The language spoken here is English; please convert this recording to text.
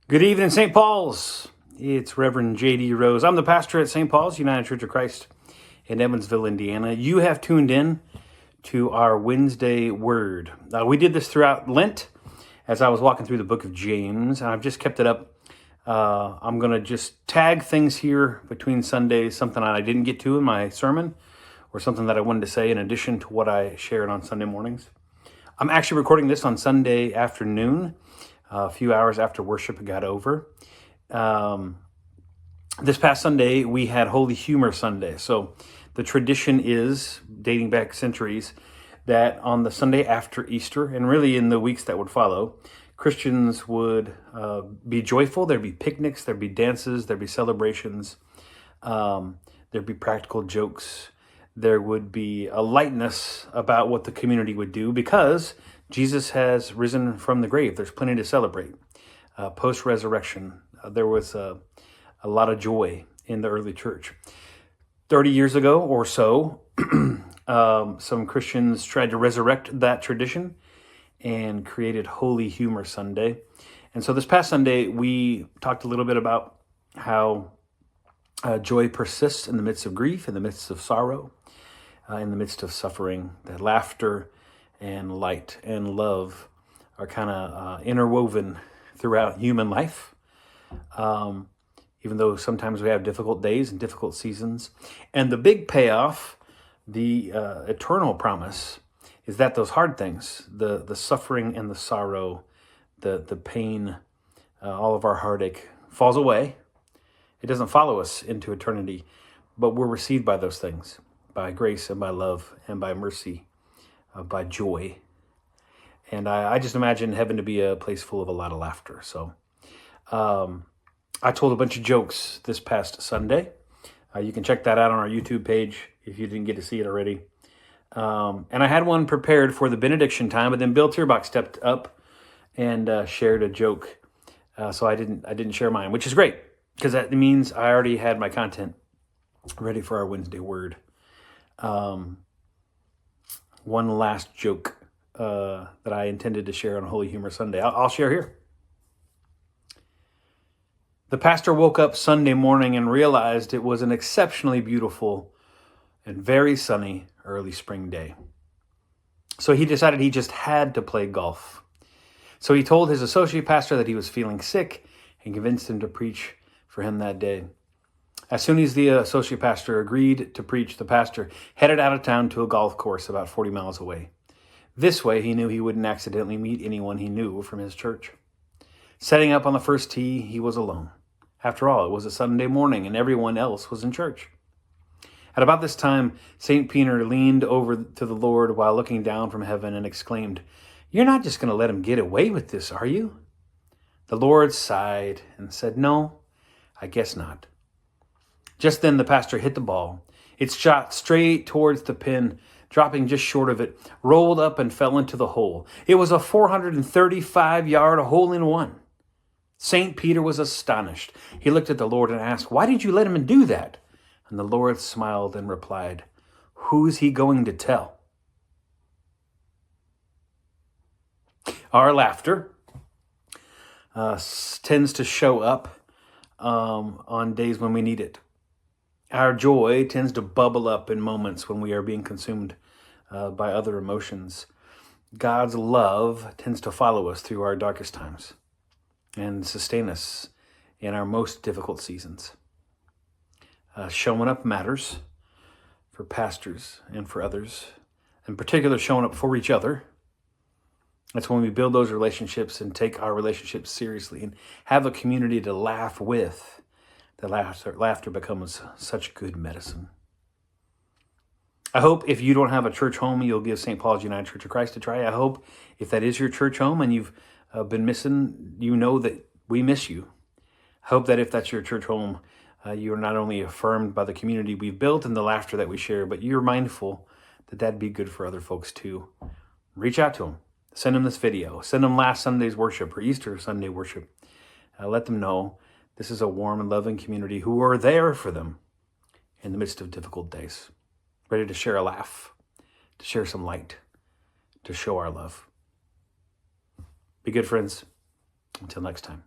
Good evening, St. Paul's. It's Reverend J.D. Rose. I'm the pastor at St. Paul's United Church of Christ in Evansville, Indiana. You have tuned in to our Wednesday Word. We did this throughout Lent as I was walking through the book of James, and I've just kept it up. I'm going to just tag things here between Sundays, something I didn't get to in my sermon, or something that I wanted to say in addition to what I shared on Sunday mornings. I'm actually recording this on Sunday afternoon, a few hours after worship got over. This past Sunday, we had Holy Humor Sunday. So the tradition is, dating back centuries, that on the Sunday after Easter, and really in the weeks that would follow, Christians would be joyful. There'd be picnics, there'd be dances, there'd be celebrations, there'd be practical jokes. There would be a lightness about what the community would do because Jesus has risen from the grave. There's plenty to celebrate. Post-resurrection, there was a lot of joy in the early church. 30 years ago or so, some Christians tried to resurrect that tradition and created Holy Humor Sunday. And so this past Sunday, we talked a little bit about how joy persists in the midst of grief, in the midst of sorrow, in the midst of suffering, that laughter and light and love are kind of interwoven throughout human life. Even though sometimes we have difficult days and difficult seasons. And the big payoff, the eternal promise, is that those hard things, the suffering and the sorrow, the pain, all of our heartache falls away. It doesn't follow us into eternity, but we're received by those things, by grace and by love and by mercy, by joy. And I just imagine heaven to be a place full of a lot of laughter. So I told a bunch of jokes this past Sunday. You can check that out on our YouTube page if you didn't get to see it already. And I had one prepared for the benediction time, but then Bill Tierbach stepped up and shared a joke. So I didn't share mine, which is great because that means I already had my content ready for our Wednesday Word. One last joke that I intended to share on Holy Humor Sunday. I'll share here. The pastor woke up Sunday morning and realized it was an exceptionally beautiful and very sunny early spring day. So he decided he just had to play golf. So he told his associate pastor that he was feeling sick and convinced him to preach for him that day. As soon as the associate pastor agreed to preach, the pastor headed out of town to a golf course about 40 miles away. This way, he knew he wouldn't accidentally meet anyone he knew from his church. Setting up on the first tee, he was alone. After all, it was a Sunday morning and everyone else was in church. At about this time, St. Peter leaned over to the Lord while looking down from heaven and exclaimed, "You're not just going to let him get away with this, are you?" The Lord sighed and said, "No, I guess not." Just then the pastor hit the ball. It shot straight towards the pin, dropping just short of it, rolled up and fell into the hole. It was a 435-yard hole-in-one. St. Peter was astonished. He looked at the Lord and asked, "Why did you let him do that?" And the Lord smiled and replied, "Who's he going to tell?" Our laughter tends to show up on days when we need it. Our joy tends to bubble up in moments when we are being consumed by other emotions. God's love tends to follow us through our darkest times and sustain us in our most difficult seasons. Showing up matters for pastors and for others, in particular showing up for each other. That's when we build those relationships and take our relationships seriously and have a community to laugh with. The laughter becomes such good medicine. I hope if you don't have a church home, you'll give St. Paul's United Church of Christ a try. I hope if that is your church home and you've been missing, you know that we miss you. I hope that if that's your church home, you are not only affirmed by the community we've built and the laughter that we share, but you're mindful that that'd be good for other folks too. Reach out to them. Send them this video. Send them last Sunday's worship or Easter Sunday worship. Let them know this is a warm and loving community who are there for them in the midst of difficult days, ready to share a laugh, to share some light, to show our love. Be good, friends. Until next time.